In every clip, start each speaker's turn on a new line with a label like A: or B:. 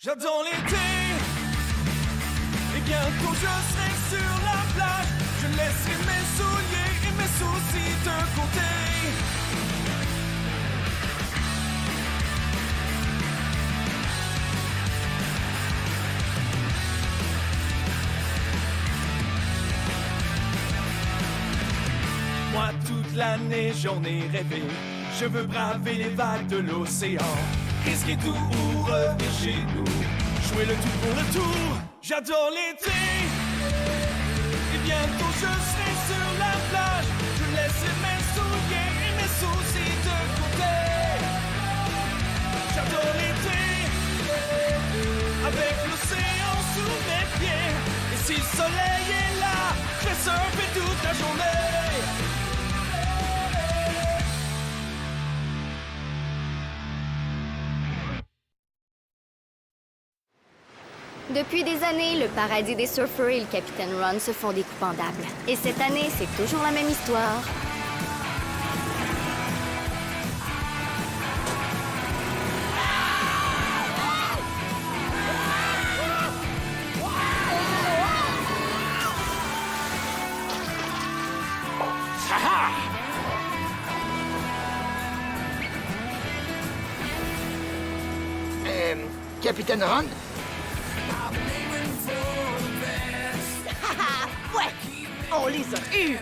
A: J'adore l'été, et bientôt je serai sur la plage. Je laisserai mes souliers et mes soucis de côté. Moi, toute l'année, j'en ai rêvé. Je veux braver les vagues de l'océan, risquer tout ou revenir chez nous, jouer le tout pour le tour. J'adore l'été, et bientôt je serai sur la plage. Je laisserai mes souliers et mes soucis de côté. J'adore l'été, avec l'océan sous mes pieds. Et si le soleil est là, je vais surfer toute la journée.
B: Depuis des années, le paradis des surfeurs et le capitaine Ron se font des coups pendables. Et cette année, c'est toujours la même histoire.
C: Capitaine Ron?
D: Ouais! On les a eus!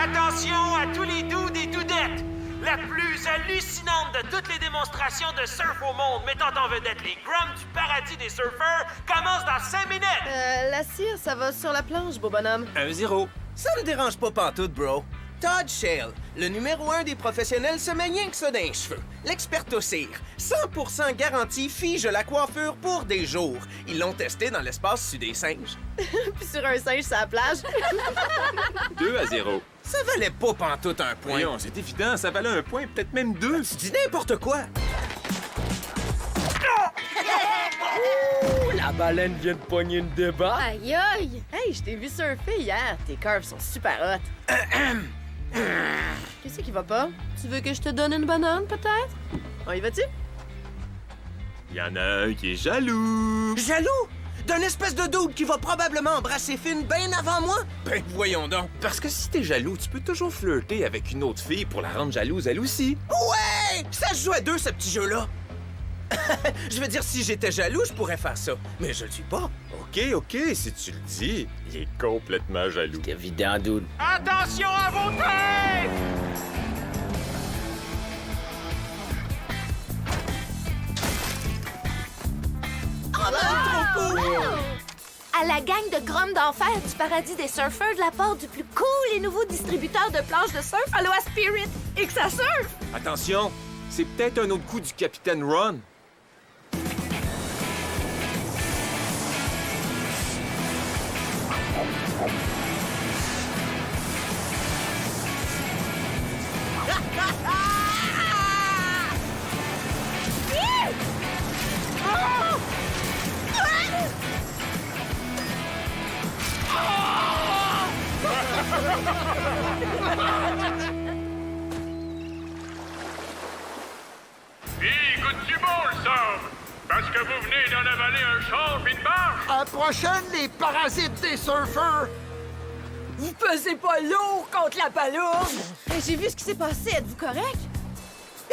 E: Attention à tous les dudes et dudettes! La plus hallucinante de toutes les démonstrations de surf au monde mettant en vedette les Grums du paradis des surfeurs commence dans 5 minutes!
D: La cire, ça va sur la planche, beau bonhomme.
F: 1-0. Ça me dérange pas pantoute, bro. Todd Shale, le numéro 1 des professionnels, se met rien que ça dans les cheveux. L'experto cire. 100% garantie fige la coiffure pour des jours. Ils l'ont testé dans l'espace sur des singes.
D: Puis sur un singe sur la plage.
G: 2-0.
F: Ça valait pas pantoute un point.
G: Voyons, c'est évident, ça valait un point, peut-être même 2.
F: Tu dis n'importe quoi.
H: Ouh, la baleine vient de pogner une débat.
D: Aïe aïe! Hey, je t'ai vu surfer hier. Tes curves sont super hot. Qu'est-ce qui va pas? Tu veux que je te donne une banane, peut-être? On y va-tu?
G: Il y en a un qui est jaloux.
F: Jaloux? D'un espèce de dude qui va probablement embrasser Finn bien avant moi? Ben voyons donc.
G: Parce que si t'es jaloux, tu peux toujours flirter avec une autre fille pour la rendre jalouse elle aussi.
F: Ouais! Ça se joue à deux, ce petit jeu-là. Je veux dire, si j'étais jaloux, je pourrais faire ça. Mais je le suis pas.
G: OK, si tu le dis, il est complètement jaloux.
H: C'est évident, dude.
E: Attention à vos têtes!
B: À la gang de Grom d'enfer du paradis des surfeurs de la part du plus cool et nouveau distributeur de planches de surf, Aloha Spirit, et que ça surfe!
G: Attention, c'est peut-être un autre coup du capitaine Ron.
I: Puis, goûte-tu bon, le sable? Parce que vous venez d'en avaler un char puis une barge?
C: À la prochaine, les parasites des surfeurs!
D: Vous pesez pas lourd contre la palourde! Hey, j'ai vu ce qui s'est passé. Êtes-vous correct?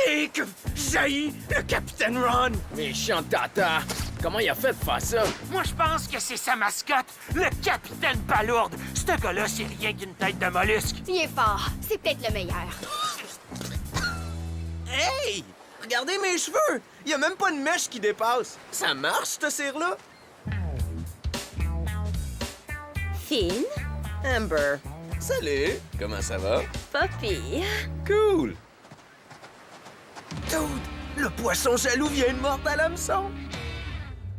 F: Et que jaillit le capitaine Ron!
H: Méchant tata. Comment il a fait de faire ça?
E: Moi, je pense que c'est sa mascotte, le capitaine Palourde. Ce gars-là, c'est rien qu'une tête de mollusque.
B: Il est fort. C'est peut-être le meilleur.
F: Hey! Regardez mes cheveux! Il y a même pas de mèche qui dépasse. Ça marche, cette cire-là?
B: Finn?
D: Amber.
F: Salut! Comment ça va?
B: Pas pire.
F: Cool! Dude, le poisson jaloux vient de mordre à l'hameçon!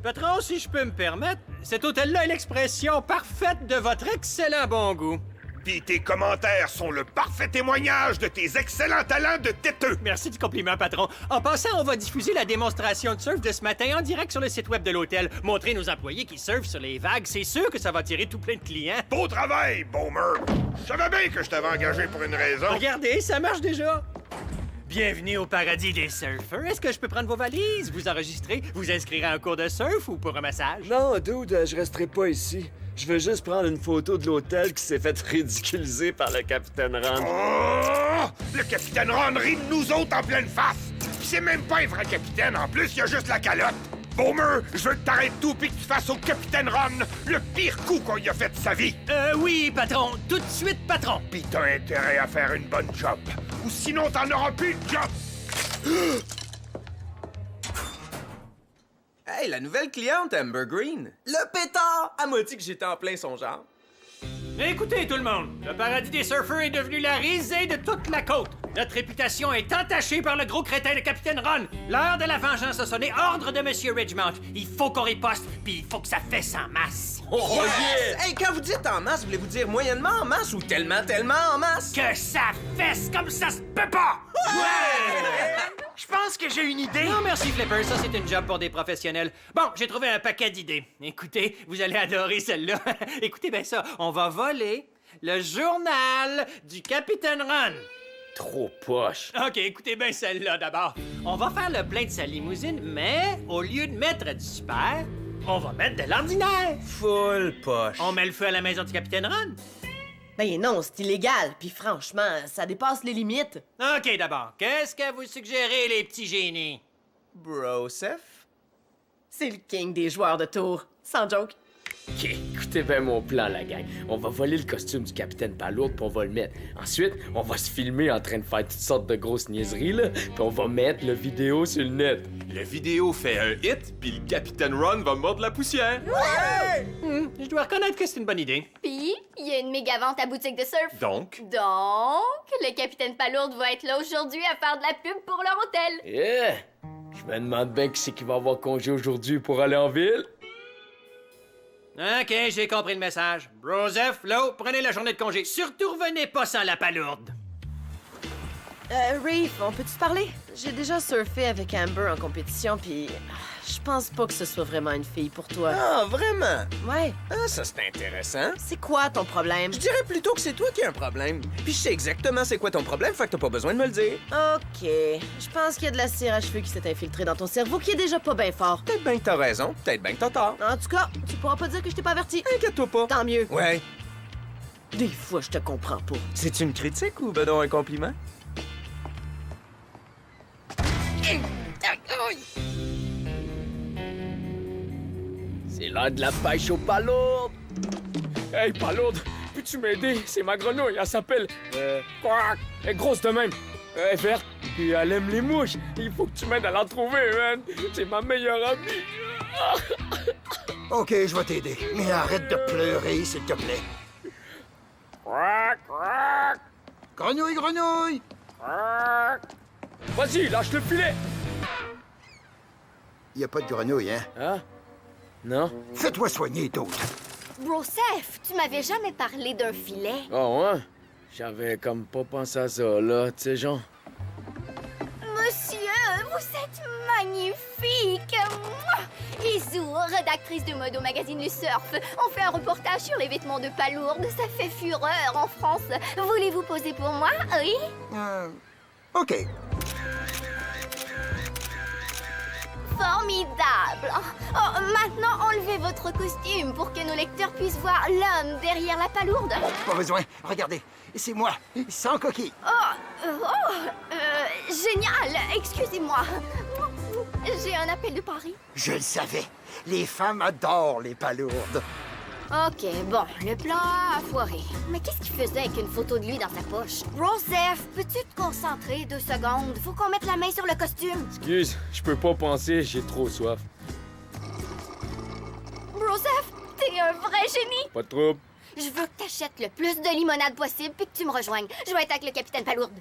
H: Patron, si je peux me permettre,
J: cet hôtel-là est l'expression parfaite de votre excellent bon goût.
K: Puis tes commentaires sont le parfait témoignage de tes excellents talents de têteux.
J: Merci du compliment, patron. En passant, on va diffuser la démonstration de surf de ce matin en direct sur le site web de l'hôtel. Montrer nos employés qui surfent sur les vagues, c'est sûr que ça va attirer tout plein de clients.
K: Beau travail, Boomer. Je savais bien que je t'avais engagé pour une raison.
J: Regardez, ça marche déjà. Bienvenue au paradis des surfeurs. Est-ce que je peux prendre vos valises, vous enregistrer, vous inscrire à un cours de surf ou pour un massage?
H: Non, dude, je resterai pas ici. Je veux juste prendre une photo de l'hôtel qui s'est fait ridiculiser par le capitaine Ron.
K: Oh! Le capitaine Ron rit de nous autres en pleine face. Pis c'est même pas un vrai capitaine, en plus, il y a juste la calotte. Boomer, je veux que t'arrêtes tout pis que tu fasses au capitaine Ron le pire coup qu'on y a fait de sa vie.
J: Oui, patron. Tout de suite, patron.
K: Pis t'as intérêt à faire une bonne job. Ou sinon, t'en auras plus de job.
F: Hey, la nouvelle cliente, Amber Green. Le pétard! Elle m'a dit que j'étais en plein son genre.
J: Écoutez, tout le monde, le paradis des surfeurs est devenu la risée de toute la côte. Notre réputation est entachée par le gros crétin de Capitaine Ron. L'heure de la vengeance a sonné. Ordre de Monsieur Ridgemont. Il faut qu'on riposte, puis il faut que ça fesse en masse.
F: Oh, yes! Hey, quand vous dites en masse, voulez-vous dire moyennement en masse ou tellement en masse?
J: Que ça fesse comme ça se peut pas!
F: Ouais!
E: Je pense que j'ai une idée.
J: Non, merci, Flipper. Ça, c'est une job pour des professionnels. Bon, j'ai trouvé un paquet d'idées. Écoutez, vous allez adorer celle-là. Écoutez bien ça. On va voler le journal du Capitaine Ron.
H: Trop poche.
J: OK, écoutez bien celle-là d'abord. On va faire le plein de sa limousine, mais au lieu de mettre du super, on va mettre de l'ordinaire.
F: Full poche.
J: On met le feu à la maison du Capitaine Ron.
D: Ben non, c'est illégal. Puis franchement, ça dépasse les limites.
J: OK, d'abord, qu'est-ce que vous suggérez, les petits génies?
F: Broseph?
D: C'est le king des joueurs de tour. Sans joke.
H: OK, écoutez bien mon plan, la gang. On va voler le costume du capitaine Palourde, puis on va le mettre. Ensuite, on va se filmer en train de faire toutes sortes de grosses niaiseries, là, puis on va mettre le vidéo sur le net.
G: La vidéo fait un hit, puis le capitaine Ron va mordre la poussière.
J: Je dois reconnaître que c'est une bonne idée.
B: Puis, il y a une méga vente à boutique de surf.
G: Donc,
B: Le capitaine Palourde va être là aujourd'hui à faire de la pub pour leur hôtel.
H: Yeah! Je me demande bien qui c'est qui va avoir congé aujourd'hui pour aller en ville.
J: OK, j'ai compris le message. Broseph, Flo, prenez la journée de congé. Surtout revenez pas sans la palourde.
D: Reef, on peut-tu se parler? J'ai déjà surfé avec Amber en compétition, puis je pense pas que ce soit vraiment une fille pour toi.
F: Ah, vraiment?
D: Ouais.
F: Ah, ça, c'est intéressant.
D: C'est quoi ton problème?
F: Je dirais plutôt que c'est toi qui as un problème. Puis je sais exactement c'est quoi ton problème, fait que t'as pas besoin de me le dire.
D: OK. Je pense qu'il y a de la cire à cheveux qui s'est infiltrée dans ton cerveau qui est déjà pas bien fort.
F: Peut-être bien que t'as raison, peut-être bien que t'as tort.
D: En tout cas, tu pourras pas dire que je t'ai pas averti.
F: Inquiète-toi pas.
D: Tant mieux.
F: Ouais.
D: Des fois, je te comprends pas.
F: C'est une critique ou ben donc un compliment?
H: C'est l'heure de la pêche aux palourdes. Hey, palourde, peux-tu m'aider? C'est ma grenouille, elle s'appelle... Quack! Elle est grosse de même. Elle est verte, et elle aime les mouches. Il faut que tu m'aides à la trouver, man. C'est ma meilleure amie.
C: OK, je vais t'aider. Mais arrête de pleurer, s'il te plaît.
H: Quack, quack,
C: Grenouille, grenouille!
H: quack. Vas-y, lâche le filet.
C: Y a pas de grenouille, hein?
H: Hein? Non?
C: Fais-toi soigner, d'autres.
B: Broseph, tu m'avais jamais parlé d'un filet.
H: Oh, ouais? J'avais comme pas pensé à ça, là, tu sais, genre...
B: Monsieur, vous êtes magnifique! Mouah! Isou, rédactrice de mode au magazine Le Surf, on fait un reportage sur les vêtements de palourde. Ça fait fureur en France. Voulez-vous poser pour moi? Oui?
C: OK.
B: Formidable! Oh, maintenant, enlevez votre costume pour que nos lecteurs puissent voir l'homme derrière la palourde.
C: Pas besoin. Regardez, c'est moi, sans coquille.
B: Génial! Excusez-moi. J'ai un appel de Paris.
C: Je le savais. Les femmes adorent les palourdes.
B: OK, bon, le plan a foiré. Mais qu'est-ce qu'il faisait avec une photo de lui dans sa poche? Broseph, peux-tu te concentrer 2 secondes? Faut qu'on mette la main sur le costume.
H: Excuse, je peux pas penser, j'ai trop soif.
B: Broseph, t'es un vrai génie!
H: Pas de trouble.
B: Je veux que t'achètes le plus de limonade possible puis que tu me rejoignes. Je vais être avec le capitaine Palourde.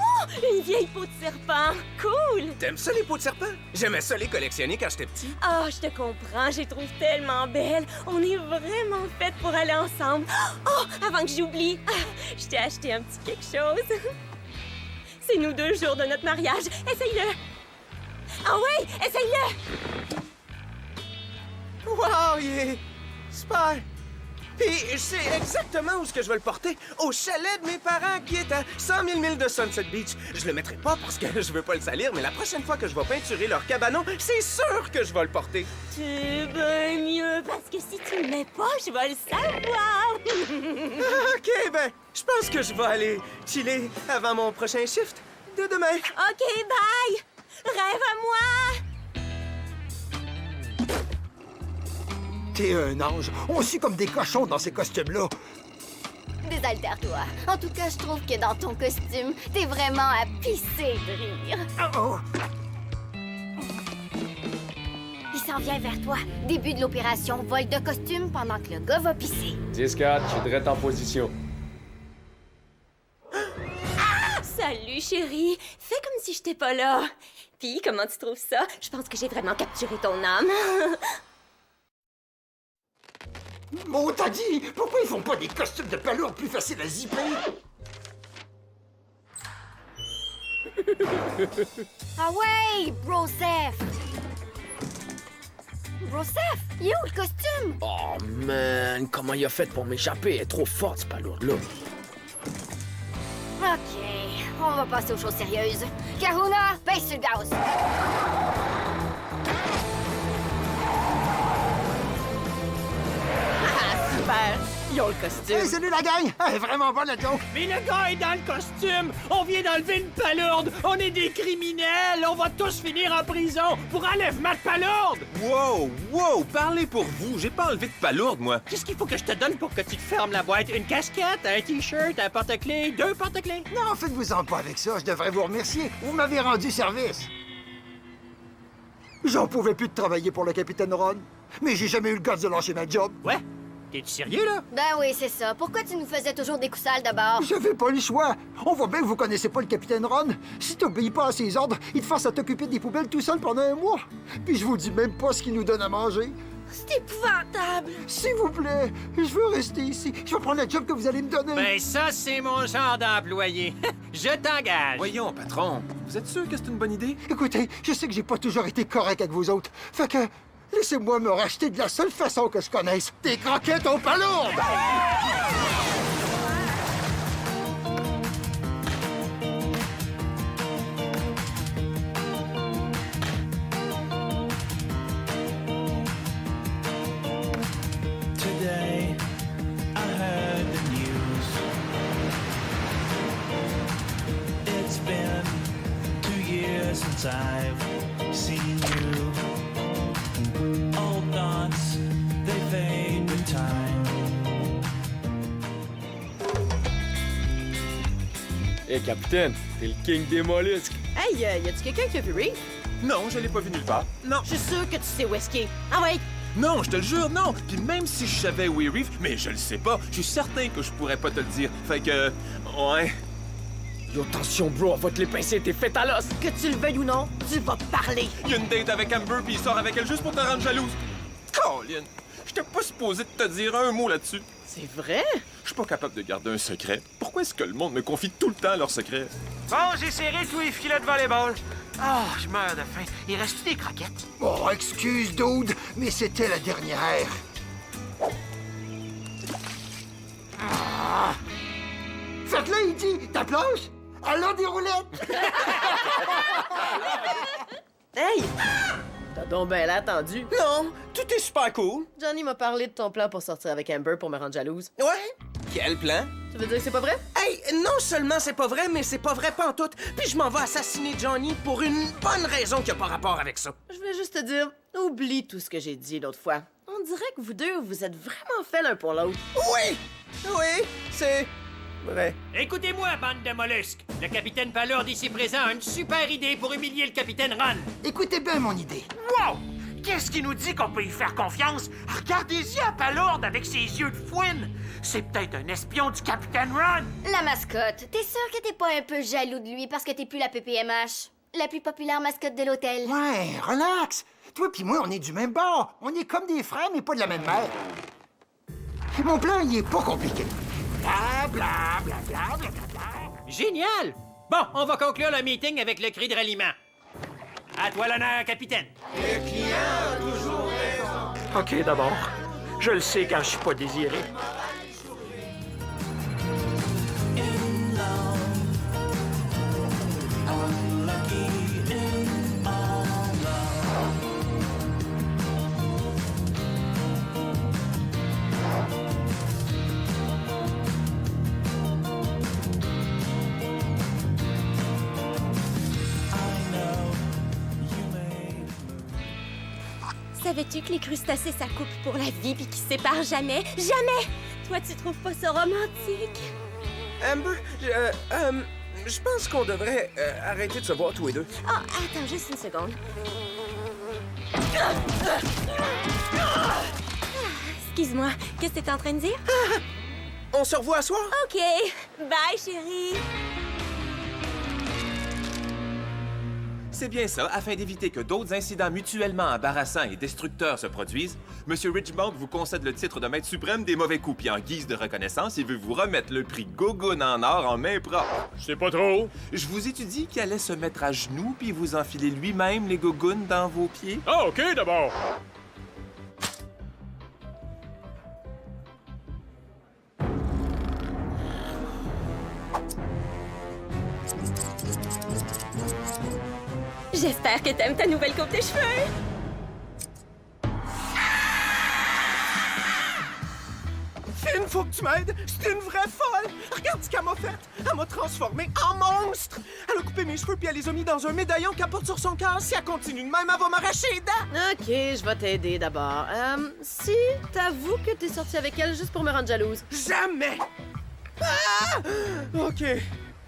B: Oh!
L: Une vieille peau de serpent! Cool!
F: T'aimes ça, les peaux de serpent? J'aimais ça les collectionner quand j'étais petit.
L: Ah, je te comprends, je les trouve tellement belles. On est vraiment faites pour aller ensemble. Oh, avant que j'oublie, je t'ai acheté un petit quelque chose. C'est nous 2 jours de notre mariage. Essaye-le! Ah ouais, essaye-le!
F: Wow, il est super! Puis je sais exactement où est-ce que je vais le porter. Au chalet de mes parents qui est à 100 000 milles de Sunset Beach. Je le mettrai pas parce que je veux pas le salir, mais la prochaine fois que je vais peinturer leur cabanon, c'est sûr que je vais le porter.
L: C'est bien mieux, parce que si tu le mets pas, je vais le savoir.
F: OK, ben, je pense que je vais aller chiller avant mon prochain shift de demain.
L: OK, bye! Rêve à moi!
C: T'es un ange. On suit comme des cochons dans ces costumes-là.
B: Désaltère-toi. En tout cas, je trouve que dans ton costume, t'es vraiment à pisser de rire.
C: Oh.
B: Il s'en vient vers toi. Début de l'opération vol de costume pendant que le gars va pisser.
H: 10-4, je suis direct en position.
L: Salut, chérie. Fais comme si j'étais pas là. Puis, comment tu trouves ça? Je pense que j'ai vraiment capturé ton âme.
C: Bon, t'as dit, pourquoi ils font pas des costumes de palourde plus faciles à zipper?
B: Ah ouais, Broseph! Broseph, il est où le costume?
H: Oh man, comment il a fait pour m'échapper? Elle est trop forte, cette palourde-là.
B: OK, on va passer aux choses sérieuses. Kahuna, baisse sur le gaz.
D: Super! Ils ont le costume.
C: Hey, salut la gang! Hey, vraiment bonne la joke!
J: Mais le gars est dans le costume! On vient d'enlever une palourde! On est des criminels! On va tous finir en prison pour enlèvement de palourde!
G: Wow, wow, parlez pour vous. J'ai pas enlevé de palourde, moi.
J: Qu'est-ce qu'il faut que je te donne pour que tu te fermes la boîte? Une casquette, un t-shirt, un porte-clés, 2 porte-clés?
C: Non, faites-vous-en pas avec ça. Je devrais vous remercier. Vous m'avez rendu service. J'en pouvais plus de travailler pour le capitaine Ron. Mais j'ai jamais eu le gosse de lâcher ma job.
J: Ouais? T'es-tu sérieux, là?
B: Ben oui, c'est ça. Pourquoi tu nous faisais toujours des coups sales d'abord?
C: J'avais pas le choix. On voit bien que vous connaissez pas le capitaine Ron. Si t'obéis pas à ses ordres, il te force à t'occuper des poubelles tout seul pendant un mois. Puis je vous dis même pas ce qu'il nous donne à manger.
L: C'est épouvantable!
C: S'il vous plaît, je veux rester ici. Je vais prendre le job que vous allez me donner.
J: Ben ça, c'est mon genre d'employé. Je t'engage.
G: Voyons, patron, vous êtes sûr que c'est une bonne idée?
C: Écoutez, je sais que j'ai pas toujours été correct avec vous autres. Fait que, laissez-moi me racheter de la seule façon que je connaisse. Des croquettes aux palourdes!
A: Today, I heard the news. It's been 2 years since I've seen you. Old thoughts, they fade with time.
H: Hey, capitaine, t'es le king des mollusques.
D: Hey, y a-tu quelqu'un qui a vu Reef?
G: Non, je l'ai pas vu nulle part. Non.
D: Je suis sûr que tu sais où est-ce qu'il est. Ah ouais!
G: Non, je te le jure, non. Puis même si je savais où est Reef, mais je le sais pas, je suis certain que je pourrais pas te le dire. Fait que... ouais.
H: Yo, attention, bro, on va te les pincer, t'es fait à l'os.
D: Que tu le veuilles ou non, tu vas parler.
G: Il y a une date avec Amber, puis il sort avec elle juste pour te rendre jalouse. Colin, j'étais pas supposé de te dire un mot là-dessus.
D: C'est vrai?
G: Je suis pas capable de garder un secret. Pourquoi est-ce que le monde me confie tout le temps leurs secrets?
E: Bon, j'ai serré tous les filets de volleyball. Ah, je meurs de faim. Il reste des croquettes?
C: Oh, excuse, dude, mais c'était la dernière. Ah. Fait que là, il dit, ta planche, elle a des roulettes.
D: Hey! T'as donc ben l'air tendu.
F: Non, tout est super cool.
D: Johnny m'a parlé de ton plan pour sortir avec Amber pour me rendre jalouse.
F: Ouais? Quel plan?
D: Tu veux dire que c'est pas vrai?
F: Hey, non seulement c'est pas vrai, mais c'est pas vrai pantoute. Puis je m'en vais assassiner Johnny pour une bonne raison qui a pas rapport avec ça.
D: Je voulais juste te dire, oublie tout ce que j'ai dit l'autre fois. On dirait que vous deux, vous êtes vraiment faits l'un pour l'autre.
F: Oui! Oui, c'est vrai.
J: Écoutez-moi, bande de mollusques. Le capitaine Palourde ici présent a une super idée pour humilier le capitaine Ron.
C: Écoutez bien mon idée.
E: Wow! Qu'est-ce qui nous dit qu'on peut y faire confiance? Regardez-y à Palourde avec ses yeux de fouine! C'est peut-être un espion du Capitaine Ron!
B: La mascotte, t'es sûr que t'es pas un peu jaloux de lui parce que t'es plus la PPMH? La plus populaire mascotte de l'hôtel.
C: Ouais, relax. Toi pis moi, on est du même bord. On est comme des frères, mais pas de la même mère. Et mon plan, il est pas compliqué. Bla, bla, bla, bla, bla, bla, bla.
J: Génial! Bon, on va conclure le meeting avec le cri de ralliement. À toi l'honneur, capitaine.
H: OK, d'abord. Je le sais quand je suis pas désiré.
L: Savais-tu que les crustacés s'accouplent pour la vie puis qu'ils se séparent jamais? Jamais! Toi, tu trouves pas ça romantique?
F: Amber, je pense qu'on devrait arrêter de se voir tous les deux.
L: Oh, attends juste une seconde. Excuse-moi, qu'est-ce que t'es en train de dire?
F: On se revoit à soir?
L: OK. Bye, chérie.
G: C'est bien ça. Afin d'éviter que d'autres incidents mutuellement embarrassants et destructeurs se produisent, M. Richmond vous concède le titre de maître suprême des mauvais coups. Puis en guise de reconnaissance, il veut vous remettre le prix Gogun en or en main propre.
H: Je sais pas trop.
G: Je vous ai dit qu'il allait se mettre à genoux puis vous enfiler lui-même les Goguns dans vos pieds?
H: Ah, OK, d'abord.
L: J'espère que t'aimes ta nouvelle coupe de cheveux.
F: Finn, faut que tu m'aides. C'est une vraie folle. Regarde ce qu'elle m'a fait. Elle m'a transformé en monstre. Elle a coupé mes cheveux puis elle les a mis dans un médaillon qu'elle porte sur son cœur. Si elle continue de même, elle va m'arracher les dents.
D: OK, je vais t'aider d'abord. Si t'avoues que t'es sorti avec elle juste pour me rendre jalouse.
F: Jamais. Ah! OK.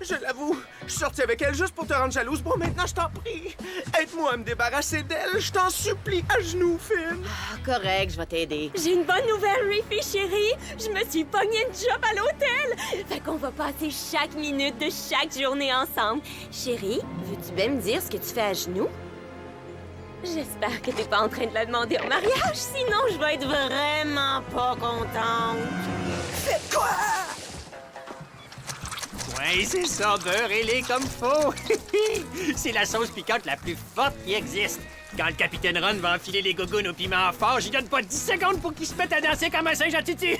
F: Je l'avoue, je suis sorti avec elle juste pour te rendre jalouse. Bon, maintenant, je t'en prie. Aide-moi à me débarrasser d'elle. Je t'en supplie, à genoux, Finn.
D: Ah, correct, je vais t'aider.
L: J'ai une bonne nouvelle, Riffy, chérie. Je me suis pogné une job à l'hôtel. Fait qu'on va passer chaque minute de chaque journée ensemble. Chérie, veux-tu bien me dire ce que tu fais à genoux? J'espère que t'es pas en train de la demander en mariage, sinon je vais être vraiment pas contente.
F: Faites quoi?
J: Ouais, c'est ça, beurrez-les comme faut. C'est la sauce piquante la plus forte qui existe. Quand le capitaine Ron va enfiler les gougounes au piment fort, j'y donne pas 10 secondes pour qu'ils se mettent à danser comme un singe à tutu.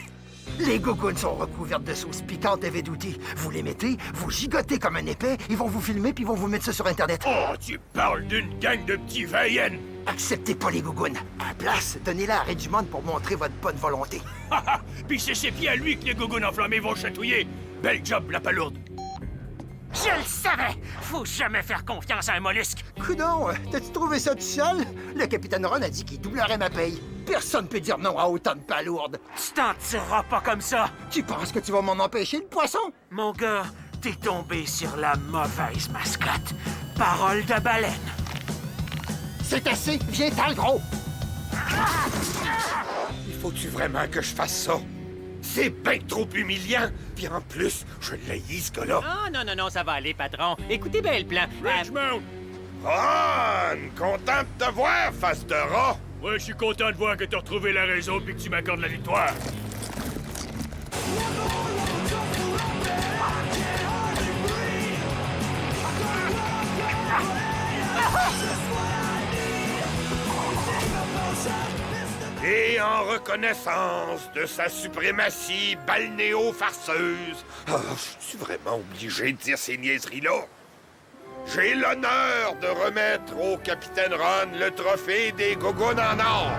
C: Les gougounes sont recouvertes de sauce piquante et vedoutie. Vous les mettez, vous gigotez comme un épais, ils vont vous filmer puis ils vont vous mettre ça sur Internet.
K: Oh, tu parles d'une gang de petits vaillens!
C: Acceptez pas les gougounes. À la place, donnez-la à Regiment pour montrer votre bonne volonté.
K: Puis c'est ses pieds à lui que les gougounes enflammés vont chatouiller. Bel job, la palourde.
E: Je le savais! Faut jamais faire confiance à un mollusque!
C: Coudon, t'as-tu trouvé ça tout seul? Le capitaine Ron a dit qu'il doublerait ma paye. Personne peut dire non à autant de palourdes.
E: Tu t'en tireras pas comme ça!
C: Tu penses que tu vas m'en empêcher, le poisson?
E: Mon gars, t'es tombé sur la mauvaise mascotte. Parole de baleine.
C: C'est assez, viens-t'en, le gros!
K: Il faut-tu vraiment que je fasse ça? C'est bien trop humiliant. Puis en plus, je l'haïs, ce gars-là.
J: Ah, non, non, non, ça va aller, patron. Écoutez bien le plan.
K: Richmond! Ron! Content de te voir, face de rat!
I: Ouais, je suis content de voir que t'as retrouvé la raison puis que tu m'accordes la victoire.
K: Et en reconnaissance de sa suprématie balnéo-farceuse... Ah, je suis vraiment obligé de dire ces niaiseries-là. J'ai l'honneur de remettre au capitaine Ron le trophée des gougounes en or.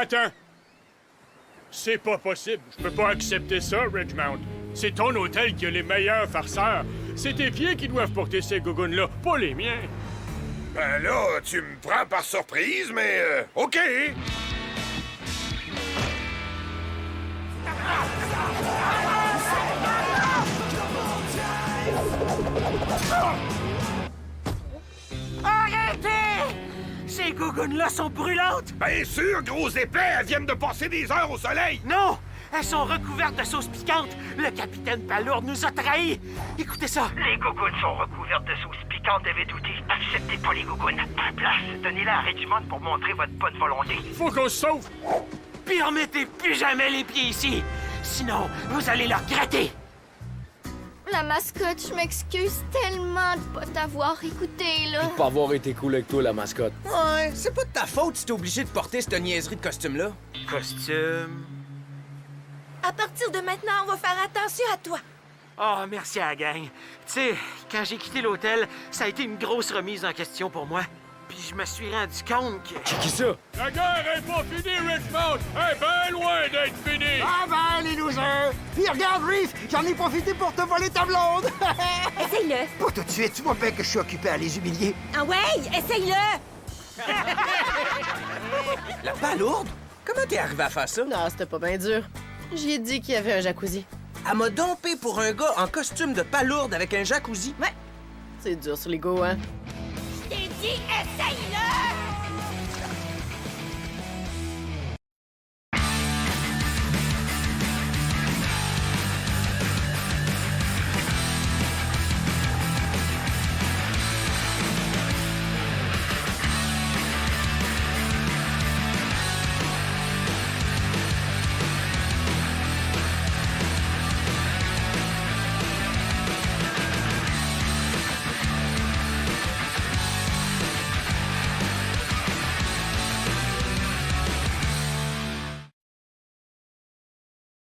I: Attends. C'est pas possible. Je peux pas accepter ça, Ridgemount. C'est ton hôtel qui a les meilleurs farceurs. C'est tes pieds qui doivent porter ces gougounes-là, pas les miens.
K: Ben là, tu me prends par surprise, mais OK.
E: Arrêtez! Ces gougounes-là sont brûlantes!
K: Bien sûr, gros épais, elles viennent de passer des heures au soleil.
E: Non! Elles sont recouvertes de sauce piquante! Le capitaine Palourde nous a trahis! Écoutez ça!
M: Les gougounes sont recouvertes de sauce piquante, Devedouti. Acceptez pas les gougounes. Par place, donnez-la à Ridgemont pour montrer votre bonne volonté.
I: Faut qu'on se sauve!
E: Puis remettez plus jamais les pieds ici! Sinon, vous allez le regretter!
B: La mascotte, je m'excuse tellement de pas t'avoir écouté, là.
H: Pas avoir été cool avec toi, la mascotte.
F: Ouais, c'est pas de ta faute si t'es obligé de porter cette niaiserie de costume-là.
E: Costume...
L: À partir de maintenant, on va faire attention à toi.
E: Oh, merci à la gang. Tu sais, quand j'ai quitté l'hôtel, ça a été une grosse remise en question pour moi. Puis je me suis rendu compte que...
H: C'est qui ça?
I: La guerre est pas finie, Ridgemont! Elle est bien loin d'être finie!
C: Ah ben, les losers! Puis regarde, Reef, j'en ai profité pour te voler ta blonde!
L: Essaye-le.
C: Pas tout de suite, tu vois bien que je suis occupé à les humilier.
L: Ah ouais, essaye-le.
F: La palourde? Comment t'es arrivé à faire ça?
D: Non, c'était pas bien dur. J'y ai dit qu'il y avait un jacuzzi.
F: Elle m'a dompé pour un gars en costume de palourde avec un jacuzzi.
D: Ouais. C'est dur sur l'ego, hein?
L: Je t'ai dit, essaye-le.